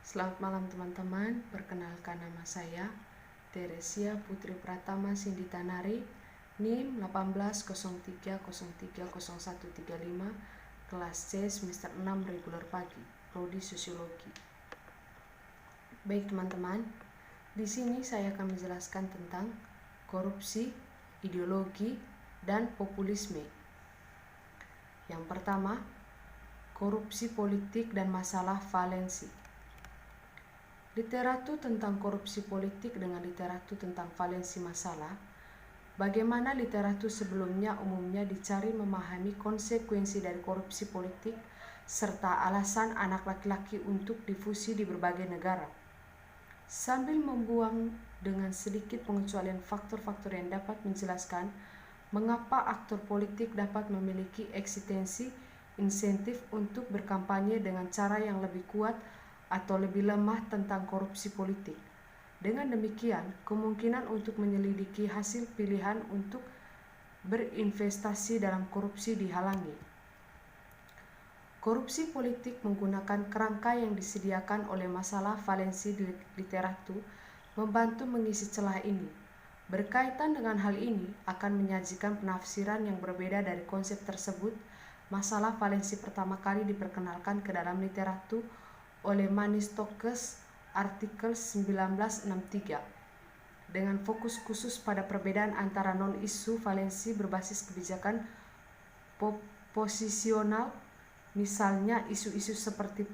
Selamat malam teman-teman, perkenalkan nama saya Teresia Putri Pratama Sinditanari, NIM 1803030135, kelas C semester 6 reguler pagi, prodi Sosiologi. Baik teman-teman, di sini saya akan menjelaskan tentang korupsi, ideologi, dan populisme. Yang pertama, korupsi politik dan masalah valensi. Literatur tentang korupsi politik dengan literatur tentang valensi masalah. Bagaimana literatur sebelumnya umumnya dicari memahami konsekuensi dari korupsi politik serta alasan anak laki-laki untuk difusi di berbagai negara. Sambil membuang dengan sedikit pengecualian faktor-faktor yang dapat menjelaskan mengapa aktor politik dapat memiliki eksistensi insentif untuk berkampanye dengan cara yang lebih kuat atau lebih lemah tentang korupsi politik. Dengan demikian, kemungkinan untuk menyelidiki hasil pilihan untuk berinvestasi dalam korupsi dihalangi. Korupsi politik menggunakan kerangka yang disediakan oleh masalah valensi di literatur membantu mengisi celah ini. Berkaitan dengan hal ini akan menyajikan penafsiran yang berbeda dari konsep tersebut. Masalah valensi pertama kali diperkenalkan ke dalam literatur oleh Manistokes artikel 1963 dengan fokus khusus pada perbedaan antara non-isu valensi berbasis kebijakan posisional, misalnya isu-isu seperti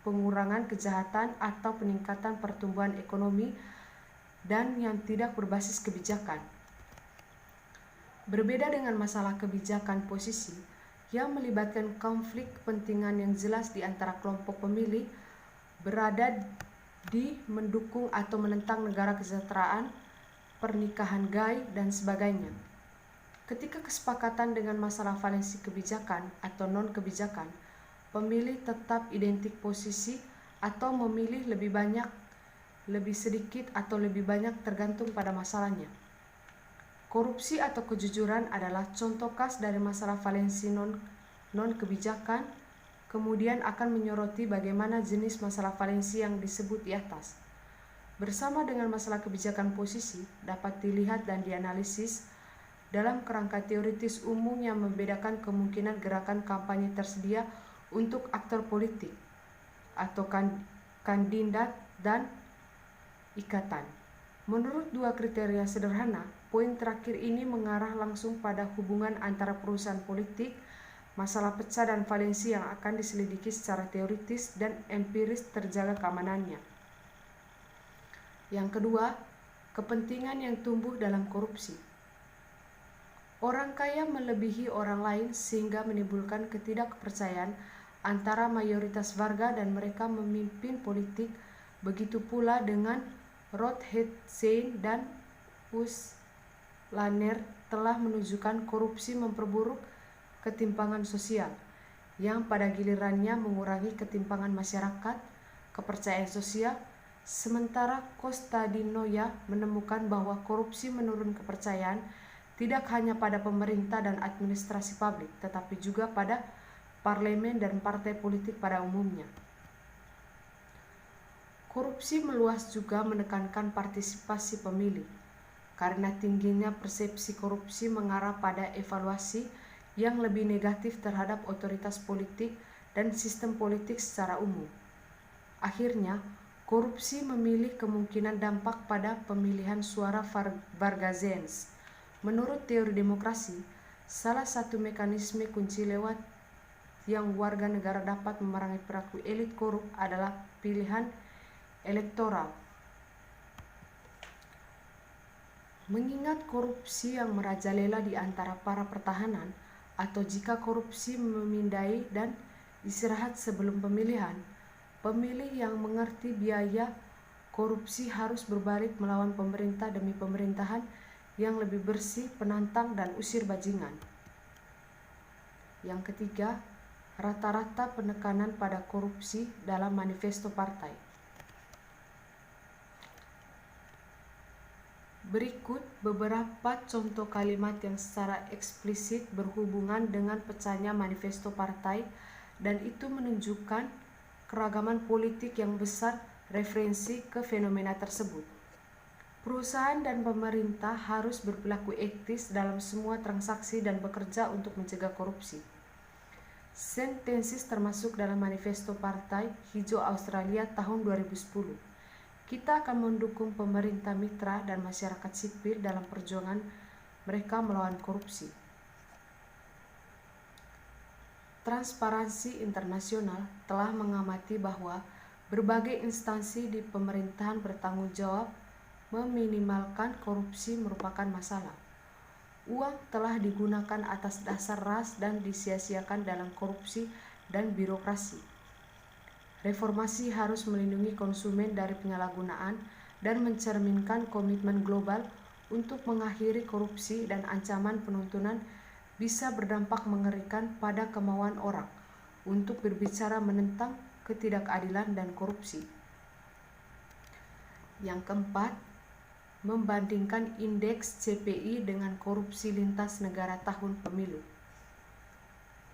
pengurangan kejahatan atau peningkatan pertumbuhan ekonomi, dan yang tidak berbasis kebijakan. Berbeda dengan masalah kebijakan posisi yang melibatkan konflik kepentingan yang jelas di antara kelompok pemilih berada di mendukung atau menentang negara kesejahteraan, pernikahan gay, dan sebagainya. Ketika kesepakatan dengan masalah valensi kebijakan atau non-kebijakan, pemilih tetap identik posisi atau memilih lebih banyak, lebih sedikit, atau lebih banyak tergantung pada masalahnya. Korupsi atau kejujuran adalah contoh khas dari masalah valensi non-kebijakan, kemudian akan menyoroti bagaimana jenis masalah valensi yang disebut di atas. Bersama dengan masalah kebijakan posisi, dapat dilihat dan dianalisis dalam kerangka teoritis umum yang membedakan kemungkinan gerakan kampanye tersedia untuk aktor politik atau kandidat dan ikatan. Menurut dua kriteria sederhana, poin terakhir ini mengarah langsung pada hubungan antara perusahaan politik, masalah pecah dan valensi yang akan diselidiki secara teoritis dan empiris terjaga keamanannya. Yang kedua, kepentingan yang tumbuh dalam korupsi. Orang kaya melebihi orang lain sehingga menimbulkan ketidakpercayaan antara mayoritas warga dan mereka memimpin politik. Begitu pula dengan Rothschild dan Uslaner telah menunjukkan korupsi memperburuk ketimpangan sosial, yang pada gilirannya mengurangi ketimpangan masyarakat, kepercayaan sosial, sementara Kostadinoia menemukan bahwa korupsi menurun kepercayaan tidak hanya pada pemerintah dan administrasi publik, tetapi juga pada parlemen dan partai politik pada umumnya. Korupsi meluas juga menekankan partisipasi pemilih, karena tingginya persepsi korupsi mengarah pada evaluasi yang lebih negatif terhadap otoritas politik dan sistem politik secara umum. Akhirnya, korupsi memilih kemungkinan dampak pada pemilihan suara Vargasens. Menurut teori demokrasi, salah satu mekanisme kunci lewat yang warga negara dapat memerangi perilaku elit korup adalah pilihan elektoral. Mengingat korupsi yang merajalela di antara para pertahanan, atau jika korupsi memindai dan istirahat sebelum pemilihan, pemilih yang mengerti biaya korupsi harus berbalik melawan pemerintah demi pemerintahan yang lebih bersih, penantang, dan usir bajingan. Yang ketiga, rata-rata penekanan pada korupsi dalam manifesto partai. Berikut beberapa contoh kalimat yang secara eksplisit berhubungan dengan pecahnya manifesto partai, dan itu menunjukkan keragaman politik yang besar referensi ke fenomena tersebut. Perusahaan dan pemerintah harus berperilaku etis dalam semua transaksi dan bekerja untuk mencegah korupsi. Sentensis termasuk dalam manifesto Partai Hijau Australia tahun 2010. Kita akan mendukung pemerintah mitra dan masyarakat sipil dalam perjuangan mereka melawan korupsi. Transparansi Internasional telah mengamati bahwa berbagai instansi di pemerintahan bertanggung jawab meminimalkan korupsi merupakan masalah. Uang telah digunakan atas dasar ras dan disia-siakan dalam korupsi dan birokrasi. Reformasi harus melindungi konsumen dari penyalahgunaan dan mencerminkan komitmen global untuk mengakhiri korupsi, dan ancaman penuntutan bisa berdampak mengerikan pada kemauan orang untuk berbicara menentang ketidakadilan dan korupsi. Yang keempat, membandingkan indeks CPI dengan korupsi lintas negara tahun pemilu.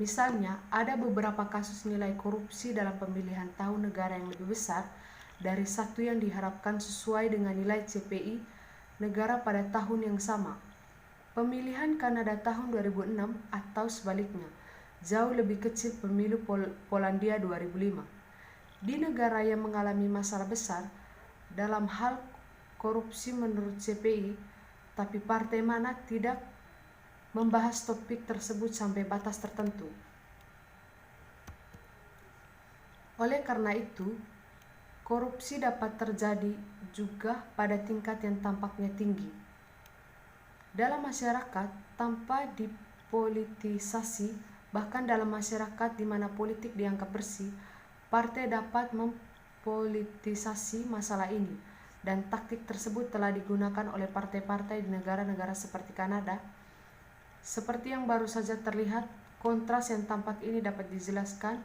Misalnya, ada beberapa kasus nilai korupsi dalam pemilihan tahun negara yang lebih besar dari satu yang diharapkan sesuai dengan nilai CPI negara pada tahun yang sama. Pemilihan Kanada tahun 2006 atau sebaliknya, jauh lebih kecil pemilu Polandia 2005. Di negara yang mengalami masalah besar dalam hal korupsi menurut CPI, tapi partai mana tidak membahas topik tersebut sampai batas tertentu. Oleh karena itu, korupsi dapat terjadi juga pada tingkat yang tampaknya tinggi dalam masyarakat tanpa dipolitisasi. Bahkan dalam masyarakat di mana politik dianggap bersih, partai dapat mempolitisasi masalah ini, dan taktik tersebut telah digunakan oleh partai-partai di negara-negara seperti Kanada. Seperti yang baru saja terlihat, kontras yang tampak ini dapat dijelaskan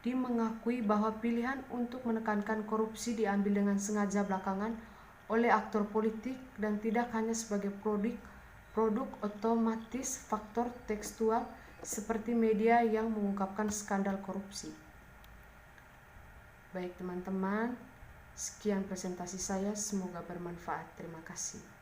di mengakui bahwa pilihan untuk menekankan korupsi diambil dengan sengaja belakangan oleh aktor politik dan tidak hanya sebagai produk otomatis faktor tekstual seperti media yang mengungkapkan skandal korupsi. Baik teman-teman, sekian presentasi saya, semoga bermanfaat. Terima kasih.